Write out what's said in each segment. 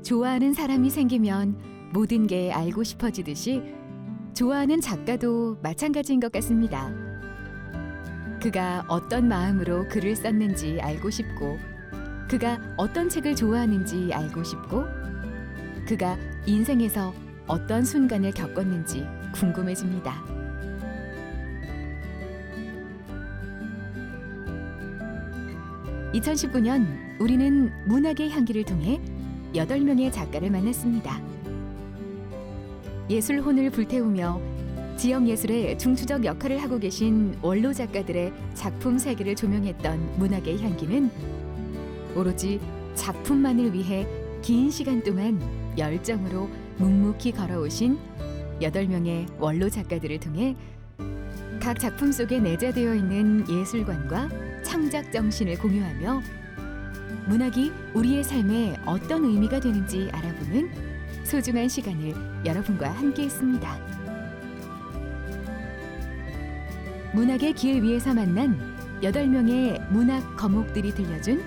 좋아하는 사람이 생기면 모든 게 알고 싶어지듯이 좋아하는 작가도 마찬가지인 것 같습니다. 그가 어떤 마음으로 글을 썼는지 알고 싶고, 그가 어떤 책을 좋아하는지 알고 싶고, 그가 인생에서 어떤 순간을 겪었는지 궁금해집니다. (2019년) 우리는 문학의 향기를 통해 8명의 작가를 만났습니다. 예술혼을 불태우며 지역 예술의 중추적 역할을 하고 계신 원로 작가들의 작품 세계를 조명했던 문학의 향기는 오로지 작품만을 위해 긴 시간 동안 열정으로 묵묵히 걸어오신 8명의 원로 작가들을 통해 각 작품 속에 내재되어 있는 예술관과 창작 정신을 공유하며 문학이 우리의 삶에 어떤 의미가 되는지 알아보는 소중한 시간을 여러분과 함께했습니다. 문학의 길 위에서 만난 8명의 문학 거목들이 들려준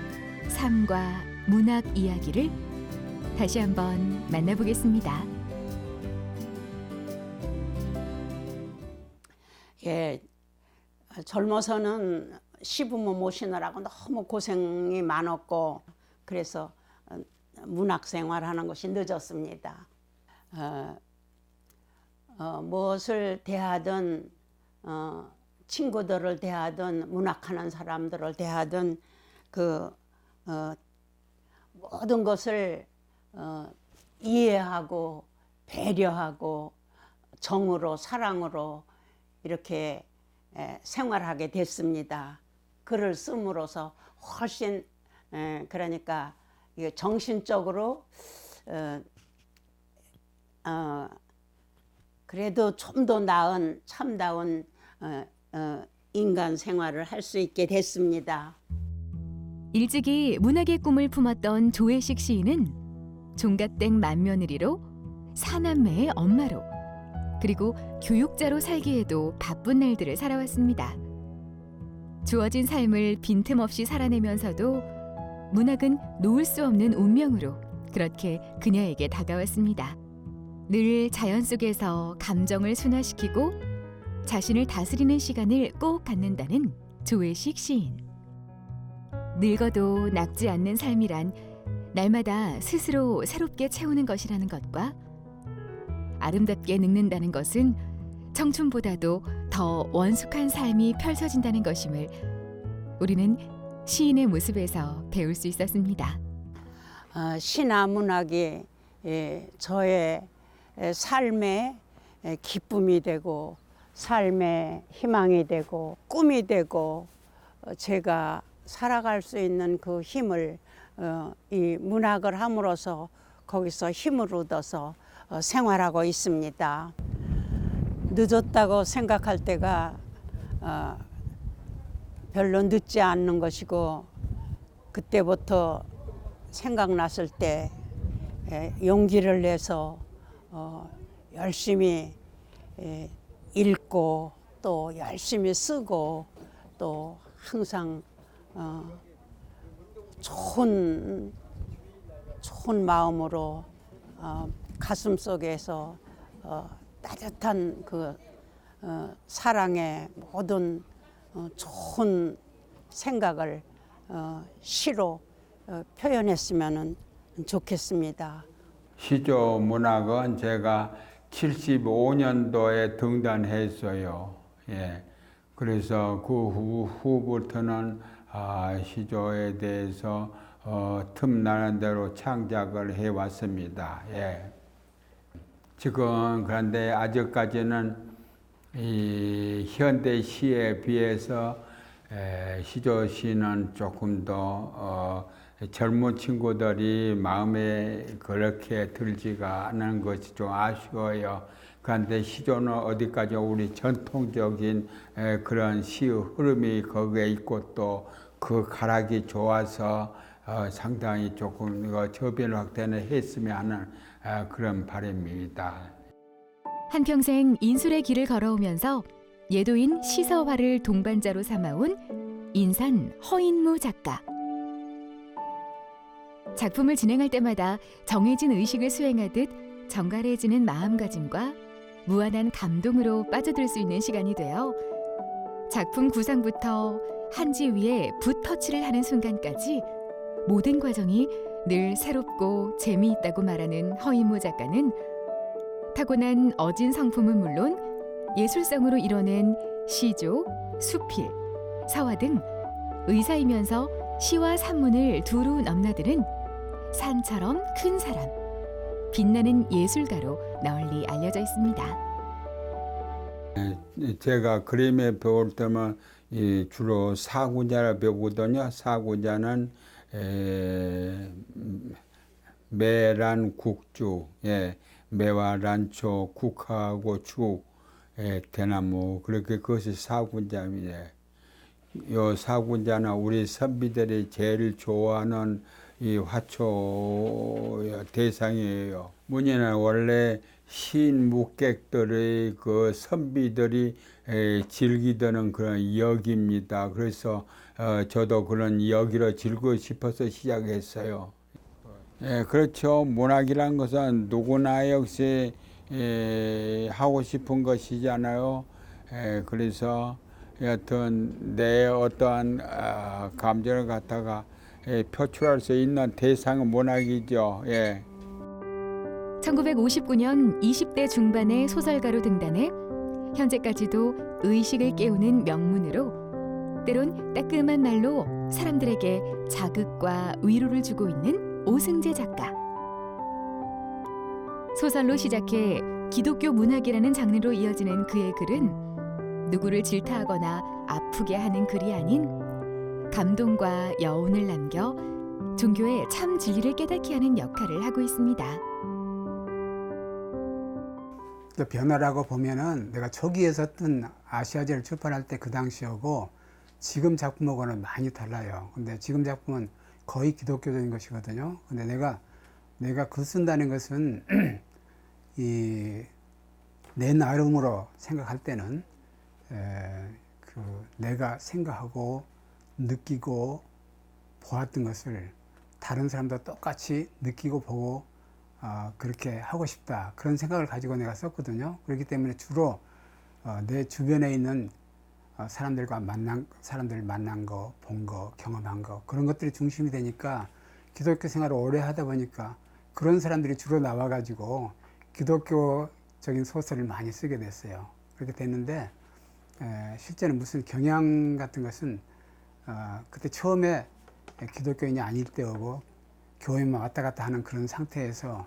삶과 문학 이야기를 다시 한번 만나보겠습니다. 예, 젊어서는 시부모 모시느라고 너무 고생이 많았고, 그래서 문학 생활하는 것이 늦었습니다. 무엇을 대하든 친구들을 대하든 문학하는 사람들을 대하든 모든 것을 이해하고 배려하고 정으로 사랑으로 이렇게 생활하게 됐습니다. 글을 씀으로써 훨씬 그러니까 정신적으로 그래도 좀 더 나은 참다운 인간 생활을 할 수 있게 됐습니다. 일찍이 문학의 꿈을 품었던 조혜식 시인은 종갓댁 맏며느리로 사남매의 엄마로 그리고 교육자로 살기에도 바쁜 날들을 살아왔습니다. 주어진 삶을 빈틈없이 살아내면서도 문학은 놓을 수 없는 운명으로 그렇게 그녀에게 다가왔습니다. 늘 자연 속에서 감정을 순화시키고 자신을 다스리는 시간을 꼭 갖는다는 조혜식 시인. 늙어도 늙지 않는 삶이란 날마다 스스로 새롭게 채우는 것이라는 것과 아름답게 늙는다는 것은 청춘보다도 더 원숙한 삶이 펼쳐진다는 것임을 우리는 시인의 모습에서 배울 수 있었습니다. 시나 문학이 저의 삶의 기쁨이 되고 삶의 희망이 되고 꿈이 되고 제가 살아갈 수 있는 그 힘을 이 문학을 함으로써 거기서 힘을 얻어서 생활하고 있습니다. 늦었다고 생각할 때가 별로 늦지 않는 것이고 그때부터 생각났을 때 용기를 내서 열심히 읽고 또 열심히 쓰고 또 항상 좋은 마음으로 가슴 속에서 따뜻한 그 사랑의 모든 좋은 생각을 시로 표현했으면 좋겠습니다. 시조 문학은 제가 75년도에 등단했어요. 예. 그래서 그 후부터는 시조에 대해서 틈나는 대로 창작을 해왔습니다. 예. 지금 그런데 아직까지는 이 현대 시에 비해서 시조 시는 조금 더 젊은 친구들이 마음에 그렇게 들지가 않은 것이 좀 아쉬워요. 그런데 시조는 어디까지 우리 전통적인 그런 시 흐름이 거기에 있고 또 그 가락이 좋아서 상당히 조금 저변 확대를 했으면 하는 그런 바람입니다. 한평생 인술의 길을 걸어오면서 예도인 시서화를 동반자로 삼아온 인산 허인무 작가. 작품을 진행할 때마다 정해진 의식을 수행하듯 정갈해지는 마음가짐과 무한한 감동으로 빠져들 수 있는 시간이 되어 작품 구상부터 한지 위에 붓 터치를 하는 순간까지 모든 과정이 늘 새롭고 재미있다고 말하는 허인무 작가는 타고난 어진 성품은 물론 예술성으로 이뤄낸 시조, 수필, 서화 등 의사이면서 시와 산문을 두루 넘나드는 산처럼 큰 사람, 빛나는 예술가로 널리 알려져 있습니다. 제가 그림에 배울 때만 주로 사구자를 배우거든요. 사구자는 매란 국주, 매와 란초, 국하고 죽, 대나무, 그렇게 그것이 사구자입니다. 요 사구자는 우리 선비들이 제일 좋아하는 이 화초 대상이에요. 뭐냐면 원래 시인 묵객들의 그 선비들이 즐기던 그런 역입니다. 그래서 저도 그런 역으로 즐기고 싶어서 시작했어요. 그렇죠. 문학이란 것은 누구나 역시 하고 싶은 것이잖아요. 그래서 여하튼 내 어떠한 감정을 갖다가 표출할 수 있는 대상은 문학이죠. 1959년 20대 중반의 소설가로 등단해 현재까지도 의식을 깨우는 명문으로 때론 따끔한 말로 사람들에게 자극과 위로를 주고 있는 오승재 작가. 소설로 시작해 기독교 문학이라는 장르로 이어지는 그의 글은 누구를 질타하거나 아프게 하는 글이 아닌 감동과 여운을 남겨 종교의 참 진리를 깨닫게 하는 역할을 하고 있습니다. 변화라고 보면은 내가 초기에 썼던 아시아제를 출판할 때 그 당시하고 지금 작품하고는 많이 달라요. 근데 지금 작품은 거의 기독교적인 것이거든요. 근데 내가 글 쓴다는 것은 내 나름으로 생각할 때는 내가 생각하고 느끼고 보았던 것을 다른 사람도 똑같이 느끼고 보고 그렇게 하고 싶다, 그런 생각을 가지고 내가 썼거든요. 그렇기 때문에 주로 내 주변에 있는 사람들 만난 거, 본 거, 경험한 거, 그런 것들이 중심이 되니까 기독교 생활을 오래 하다 보니까 그런 사람들이 주로 나와가지고 기독교적인 소설을 많이 쓰게 됐어요. 그렇게 됐는데 실제는 무슨 경향 같은 것은 그때 처음에 기독교인이 아닐 때하고 교회만 왔다 갔다 하는 그런 상태에서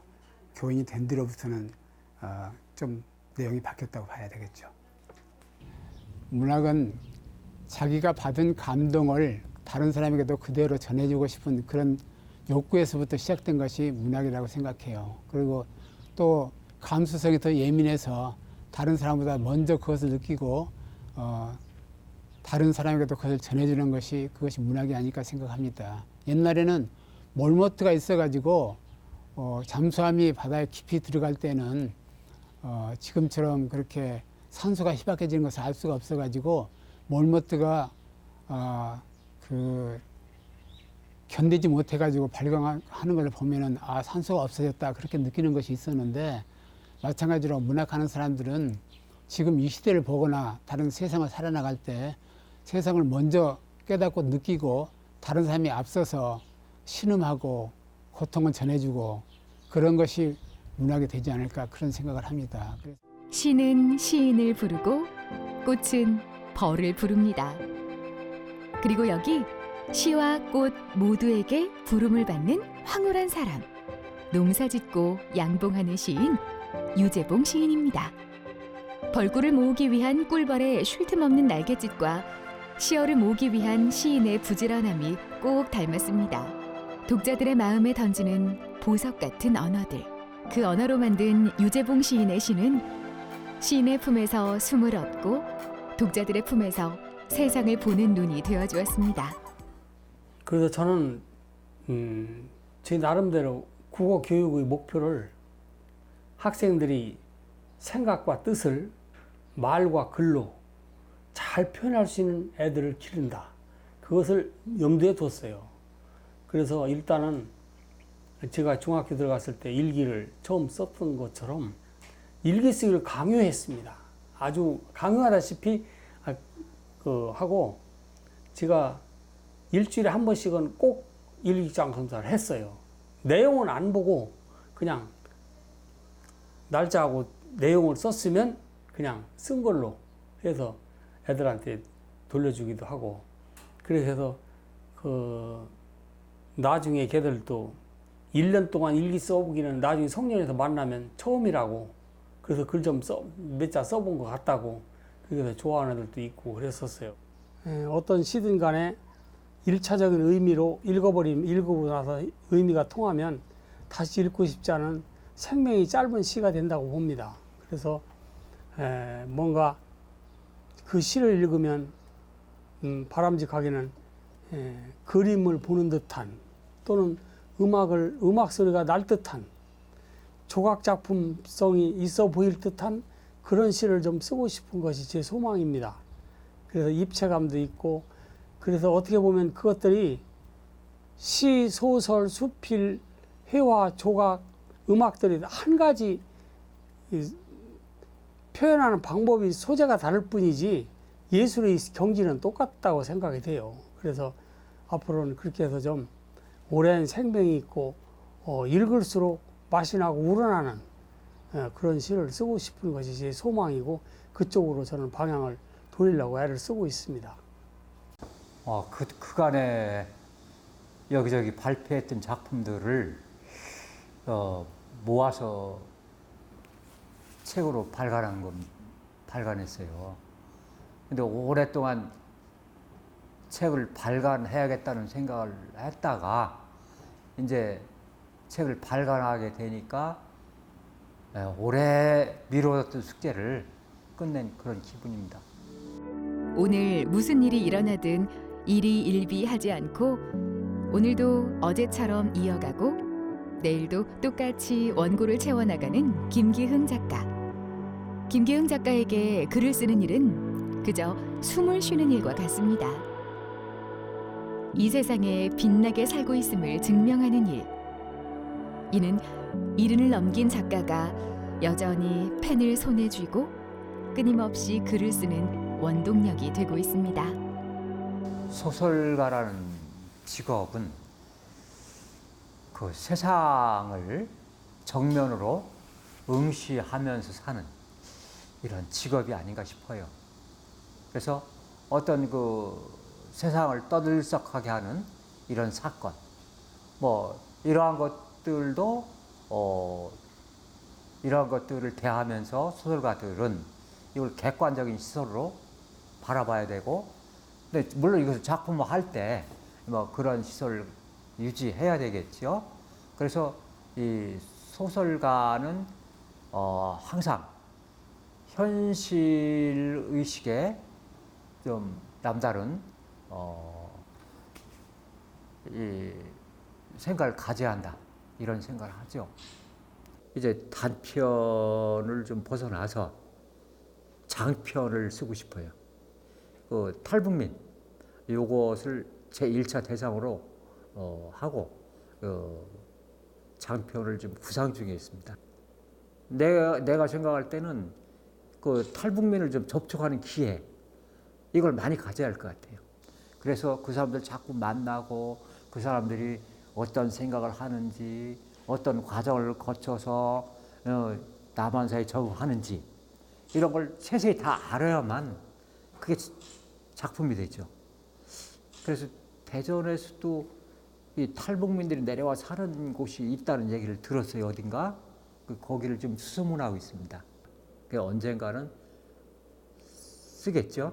교인이 된 뒤로부터는 좀 내용이 바뀌었다고 봐야 되겠죠. 문학은 자기가 받은 감동을 다른 사람에게도 그대로 전해주고 싶은 그런 욕구에서부터 시작된 것이 문학이라고 생각해요. 그리고 또 감수성이 더 예민해서 다른 사람보다 먼저 그것을 느끼고 다른 사람에게도 그것을 전해주는 것이 그것이 문학이 아닐까 생각합니다. 옛날에는 몰모트가 있어가지고 잠수함이 바다에 깊이 들어갈 때는 지금처럼 그렇게 산소가 희박해지는 것을 알 수가 없어가지고 몰모트가 견디지 못해가지고 발광하는 걸 보면은 산소가 없어졌다, 그렇게 느끼는 것이 있었는데, 마찬가지로 문학하는 사람들은 지금 이 시대를 보거나 다른 세상을 살아나갈 때 세상을 먼저 깨닫고 느끼고 다른 사람이 앞서서 신음하고 고통을 전해주고 그런 것이 문학이 되지 않을까, 그런 생각을 합니다. 시는 시인을 부르고 꽃은 벌을 부릅니다. 그리고 여기 시와 꽃 모두에게 부름을 받는 황홀한 사람, 농사짓고 양봉하는 시인 유재봉 시인입니다. 벌꿀을 모으기 위한 꿀벌의 쉴 틈 없는 날갯짓과 시어를 모으기 위한 시인의 부지런함이 꼭 닮았습니다. 독자들의 마음에 던지는 보석 같은 언어들, 그 언어로 만든 유재봉 시인의 시는 시인의 품에서 숨을 얻고 독자들의 품에서 세상을 보는 눈이 되어주었습니다. 그래서 저는 제 나름대로 국어 교육의 목표를 학생들이 생각과 뜻을 말과 글로 잘 표현할 수 있는 애들을 기른다, 그것을 염두에 뒀어요. 그래서 일단은 제가 중학교 들어갔을 때 일기를 처음 썼던 것처럼 일기 쓰기를 강요했습니다. 아주 강요하다시피 하고 제가 일주일에 한 번씩은 꼭 일기장 검사를 했어요. 내용은 안 보고 그냥 날짜하고 내용을 썼으면 그냥 쓴 걸로 해서 애들한테 돌려주기도 하고, 그래서 나중에 걔들도 1년 동안 일기 써보기는 나중에 성년에서 만나면 처음이라고, 그래서 글 좀 몇 자 써본 것 같다고, 그래서 좋아하는 애들도 있고 그랬었어요. 어떤 시든 간에 1차적인 의미로 읽어보고 나서 의미가 통하면 다시 읽고 싶지 않은 생명이 짧은 시가 된다고 봅니다. 그래서 뭔가 그 시를 읽으면 바람직하게는 그림을 보는 듯한, 또는 음악 소리가 날 듯한, 조각 작품성이 있어 보일 듯한 그런 시를 좀 쓰고 싶은 것이 제 소망입니다. 그래서 입체감도 있고, 그래서 어떻게 보면 그것들이 시, 소설, 수필, 회화, 조각, 음악들이 한 가지 표현하는 방법이, 소재가 다를 뿐이지 예술의 경지는 똑같다고 생각이 돼요. 그래서 앞으로는 그렇게 해서 좀 오랜 생명이 있고 읽을수록 맛이 나고 우러나는 그런 시를 쓰고 싶은 것이 제 소망이고, 그쪽으로 저는 방향을 돌리려고 애를 쓰고 있습니다. 그간에 여기저기 발표했던 작품들을 모아서 책으로 발간했어요. 근데 오랫동안 책을 발간해야겠다는 생각을 했다가 이제 책을 발간하게 되니까 오래 미뤄뒀던 숙제를 끝낸 그런 기분입니다. 오늘 무슨 일이 일어나든 일희일비하지 않고 오늘도 어제처럼 이어가고 내일도 똑같이 원고를 채워나가는 김기흥 작가. 김기흥 작가에게 글을 쓰는 일은 그저 숨을 쉬는 일과 같습니다. 이 세상에 빛나게 살고 있음을 증명하는 일. 이는 70을 넘긴 작가가 여전히 펜을 손에 쥐고 끊임없이 글을 쓰는 원동력이 되고 있습니다. 소설가라는 직업은 그 세상을 정면으로 응시하면서 사는 이런 직업이 아닌가 싶어요. 그래서 어떤 그 세상을 떠들썩하게 하는 이런 사건, 이러한 것들도 이러한 것들을 대하면서 소설가들은 이걸 객관적인 시선으로 바라봐야 되고, 근데 물론 이것을 작품을 할 때 그런 시선을 유지해야 되겠죠. 그래서 이 소설가는 항상 현실 의식에 좀 남다른 이 생각을 가져야 한다, 이런 생각을 하죠. 이제 단편을 좀 벗어나서 장편을 쓰고 싶어요. 그 탈북민 요것을 제 1차 대상으로 하고 장편을 좀 구상 중에 있습니다. 내가 생각할 때는 그 탈북민을 좀 접촉하는 기회, 이걸 많이 가져야 할 것 같아요. 그래서 그 사람들 자꾸 만나고 그 사람들이 어떤 생각을 하는지, 어떤 과정을 거쳐서 남한사회에 적응하는지, 이런 걸 세세히 다 알아야만 그게 작품이 되죠. 그래서 대전에서도 이 탈북민들이 내려와 사는 곳이 있다는 얘기를 들었어요. 어딘가 거기를 좀 수소문하고 있습니다. 언젠가는 쓰겠죠.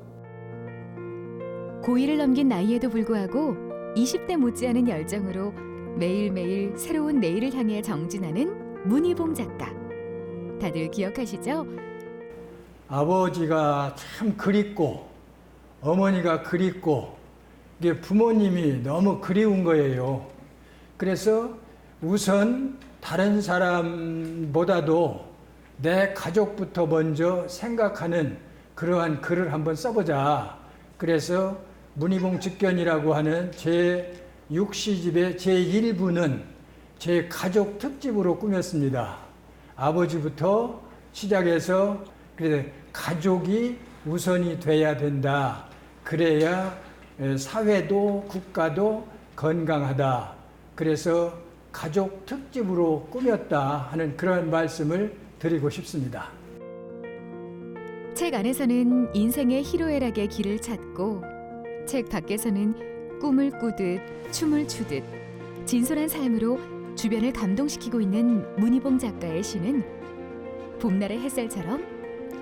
고1을 넘긴 나이에도 불구하고 20대 못지않은 열정으로 매일매일 새로운 내일을 향해 정진하는 문희봉 작가. 다들 기억하시죠? 아버지가 참 그립고 어머니가 그립고 이게 부모님이 너무 그리운 거예요. 그래서 우선 다른 사람보다도 내 가족부터 먼저 생각하는 그러한 글을 한번 써보자. 그래서 문희봉 직견이라고 하는 제 6시집의 제1부는 제 가족 특집으로 꾸몄습니다. 아버지부터 시작해서 그래서 가족이 우선이 돼야 된다. 그래야 사회도 국가도 건강하다. 그래서 가족 특집으로 꾸몄다 하는 그런 말씀을 드리고 싶습니다. 책 안에서는 인생의 희로애락의 길을 찾고 책 밖에서는 꿈을 꾸듯 춤을 추듯 진솔한 삶으로 주변을 감동시키고 있는 문희봉 작가의 시는 봄날의 햇살처럼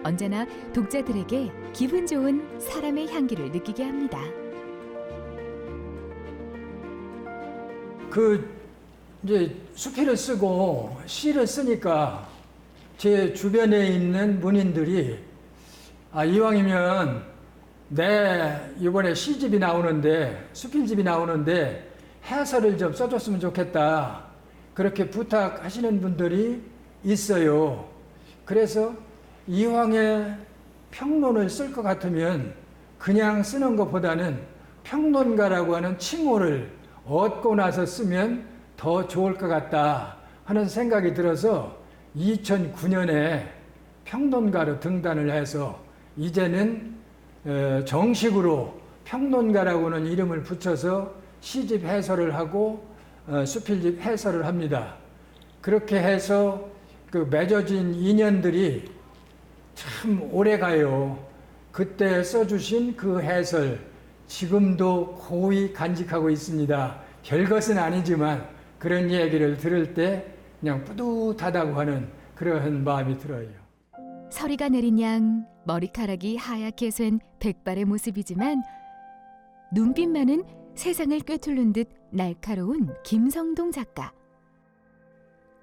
언제나 독자들에게 기분 좋은 사람의 향기를 느끼게 합니다. 이제 수필을 쓰고 시를 쓰니까 제 주변에 있는 문인들이 이왕이면 내 이번에 시집이 나오는데 수필집이 나오는데 해설을 좀 써줬으면 좋겠다. 그렇게 부탁하시는 분들이 있어요. 그래서 이왕에 평론을 쓸 것 같으면 그냥 쓰는 것보다는 평론가라고 하는 칭호를 얻고 나서 쓰면 더 좋을 것 같다 하는 생각이 들어서 2009년에 평론가로 등단을 해서 이제는 정식으로 평론가라고는 이름을 붙여서 시집 해설을 하고 수필집 해설을 합니다. 그렇게 해서 그 맺어진 인연들이 참 오래 가요. 그때 써주신 그 해설 지금도 고이 간직하고 있습니다. 별것은 아니지만 그런 얘기를 들을 때 그냥 뿌듯하다고 하는 그런 마음이 들어요. 서리가 내린 양 머리카락이 하얗게 쇠 백발의 모습이지만 눈빛만은 세상을 꿰뚫는 듯 날카로운 김성동 작가.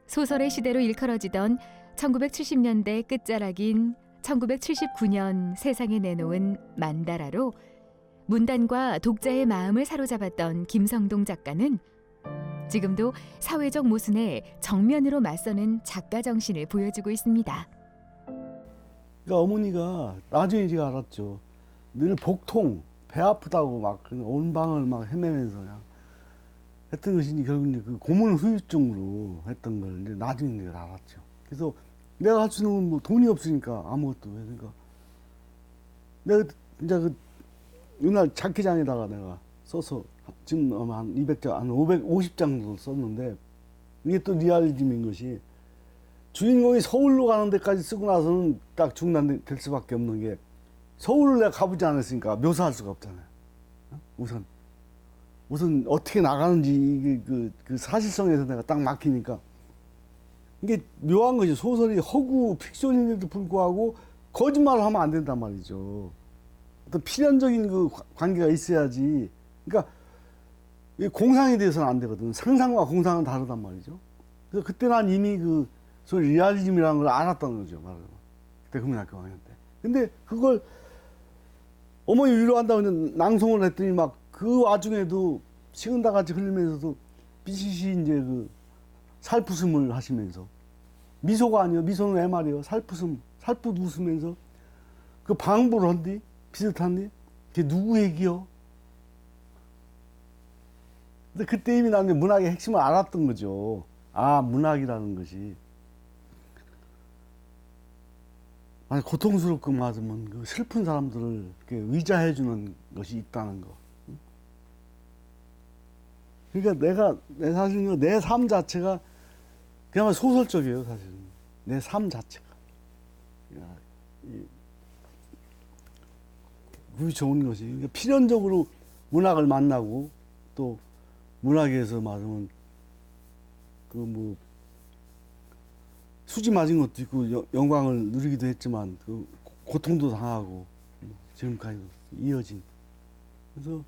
소설의 시대로 일컬어지던 1970년대 끝자락인 1979년 세상에 내놓은 만다라로 문단과 독자의 마음을 사로잡았던 김성동 작가는 지금도 사회적 모순에 정면으로 맞서는 작가 정신을 보여주고 있습니다. 그러니까 어머니가 나중에 제가 알았죠. 늘 복통, 배 아프다고 막 온 방을 막 헤매면서 그냥 했던 것이 결국 이제 그 고문 후유증으로 했던 걸 이제 나중에 내가 알았죠. 그래서 내가 할 수 있는 건 뭐 돈이 없으니까 아무것도. 그러니까 내가 진짜 그 이날 장기장에다가 내가 써서 지금 아마 한 200장, 한 550장 정도 썼는데 이게 또 리얼리즘인 것이 주인공이 서울로 가는 데까지 쓰고 나서는 딱 중단될 수밖에 없는 게 서울을 내가 가보지 않았으니까 묘사할 수가 없잖아요. 우선 어떻게 나가는지 이게 그 사실성에서 내가 딱 막히니까 이게 묘한 것이 소설이 허구 픽션인데도 불구하고 거짓말을 하면 안 된단 말이죠. 어떤 필연적인 그 관계가 있어야지. 그러니까 공상에 대해서는 안 되거든. 상상과 공상은 다르단 말이죠. 그래서 그때 난 이미 그 소위 리얼리즘이라는 걸 알았다는 거죠. 말하자면. 그때 국민학교 강연 때. 근데 그걸 어머니 위로한다고 낭송을 했더니 막 그 와중에도 식은다 같이 흘리면서도 비시시 이제 그 살풋음을 하시면서 미소가 아니요. 미소는 왜 말이에요. 살풋 웃으면서 그 방부를 한디 비슷한디 그게 누구 얘기요? 근데 그때 이미 나는 문학의 핵심을 알았던 거죠. 문학이라는 것이 만약 고통스럽고 맞으면 그 슬픈 사람들을 이렇게 의자해주는 것이 있다는 거. 그러니까 사실 내 삶 자체가 그야말로 소설적이에요, 사실은. 내 삶 자체가. 그게 좋은 것이. 그러니까 필연적으로 문학을 만나고 또 문학에서 말하면 수지 맞은 것도 있고 영광을 누리기도 했지만 그 고통도 당하고 지금까지 이어진. 그래서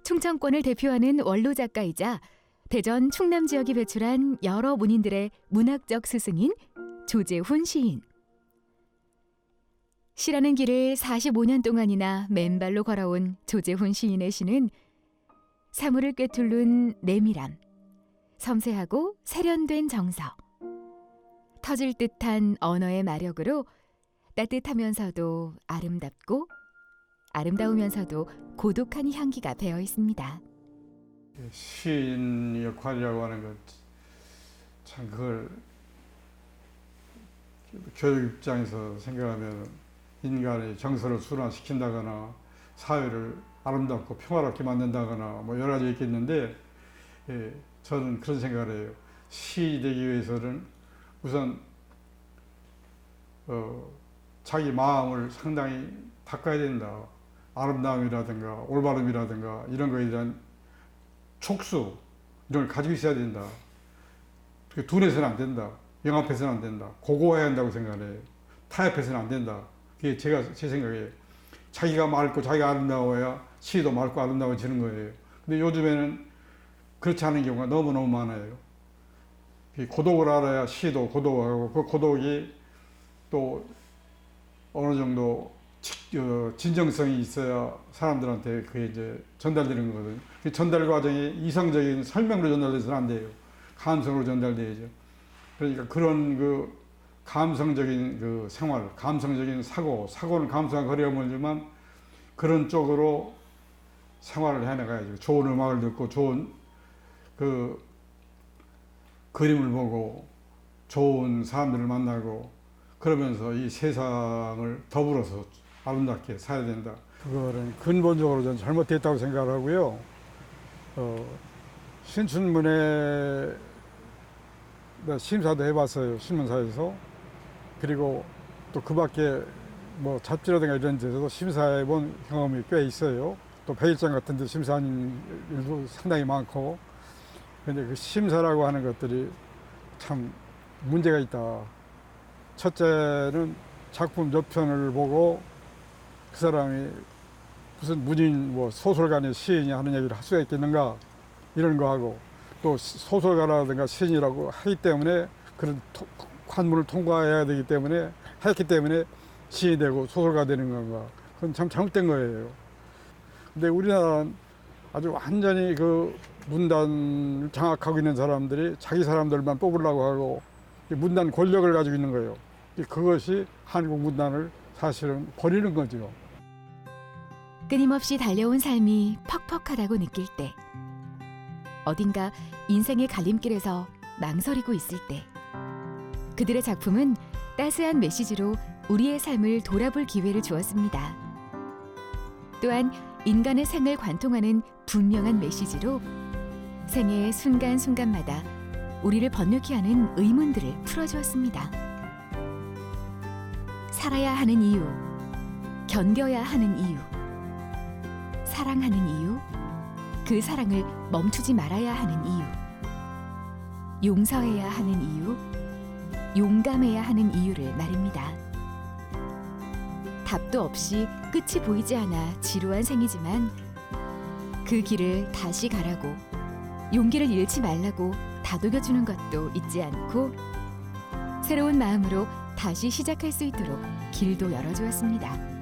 충청권을 대표하는 원로 작가이자 대전 충남 지역이 배출한 여러 문인들의 문학적 스승인 조재훈 시인. 시라는 길을 45년 동안이나 맨발로 걸어온 조재훈 시인의 시는 사물을 꿰뚫는 내밀함, 섬세하고 세련된 정서, 터질 듯한 언어의 마력으로 따뜻하면서도 아름답고 아름다우면서도 고독한 향기가 배어 있습니다. 시인 역할이라고 하는 것, 참 그걸 교육 입장에서 생각하면 인간의 정서를 순환시킨다거나 사회를 아름답고 평화롭게 만든다거나 뭐 여러 가지 있겠는데, 저는 그런 생각을 해요. 시인이 되기 위해서는 우선 자기 마음을 상당히 닦아야 된다. 아름다움이라든가 올바름이라든가 이런 거에 대한 촉수 이런 걸 가지고 있어야 된다. 둔해서는 안 된다. 영합해서는 안 된다. 고고해야 한다고 생각해요. 타협해서는 안 된다. 그게 제 생각이에요. 자기가 맑고 자기가 아름다워야 시도 맑고 아름다워지는 거예요. 근데 요즘에는 그렇지 않은 경우가 너무너무 많아요. 고독을 알아야 시도 고독하고 그 고독이 또 어느 정도 진정성이 있어야 사람들한테 그게 이제 전달되는 거거든요. 그 전달 과정이 이성적인 설명으로 전달돼서는 안 돼요. 감성으로 전달돼야죠. 그러니까 그런 그 감성적인 그 생활, 감성적인 사고는 감성과 거리가 멀지만 그런 쪽으로 생활을 해나가야죠. 좋은 음악을 듣고 좋은 그 그림을 보고 좋은 사람들을 만나고 그러면서 이 세상을 더불어서 아름답게 살아야 된다. 그거는 근본적으로 저는 잘못됐다고 생각을 하고요. 신춘문예 심사도 해봤어요. 신문사에서. 그리고 또 그 밖에 뭐 잡지라든가 이런 데서도 심사해본 경험이 꽤 있어요. 또 배일장 같은 데 심사하는 일도 상당히 많고. 근데 그 심사라고 하는 것들이 참 문제가 있다. 첫째는 작품 몇 편을 보고 그 사람이 무슨 문인, 뭐 소설가니 시인이 하는 얘기를 할 수가 있겠는가 이런 거 하고 또 소설가라든가 시인이라고 하기 때문에 그런 관문을 통과해야 되기 때문에 했기 때문에 시인이 되고 소설가 되는 건가. 그건 참 잘못된 거예요. 근데 우리나라는 아주 완전히 그 문단을 장악하고 있는 사람들이 자기 사람들만 뽑으려고 하고 문단 권력을 가지고 있는 거예요. 그것이 한국 문단을 사실은 버리는 거죠. 끊임없이 달려온 삶이 퍽퍽하다고 느낄 때, 어딘가 인생의 갈림길에서 망설이고 있을 때, 그들의 작품은 따스한 메시지로 우리의 삶을 돌아볼 기회를 주었습니다. 또한 인간의 생을 관통하는 분명한 메시지로 생애의 순간순간마다 우리를 번뇌케 하는 의문들을 풀어주었습니다. 살아야 하는 이유, 견뎌야 하는 이유, 사랑하는 이유, 그 사랑을 멈추지 말아야 하는 이유, 용서해야 하는 이유, 용감해야 하는 이유를 말입니다. 답도 없이 끝이 보이지 않아 지루한 생이지만 그 길을 다시 가라고, 용기를 잃지 말라고 다독여주는 것도 잊지 않고 새로운 마음으로 다시 시작할 수 있도록 길도 열어주었습니다.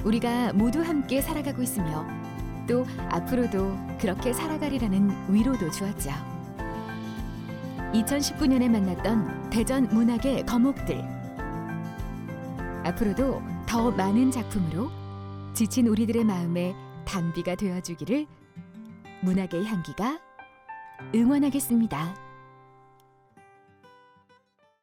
우리가 모두 함께 살아가고 있으며 또 앞으로도 그렇게 살아가리라는 위로도 주었죠. 2019년에 만났던 대전 문학의 거목들, 앞으로도 더 많은 작품으로 지친 우리들의 마음에 단비가 되어주기를 문학의 향기가 응원하겠습니다.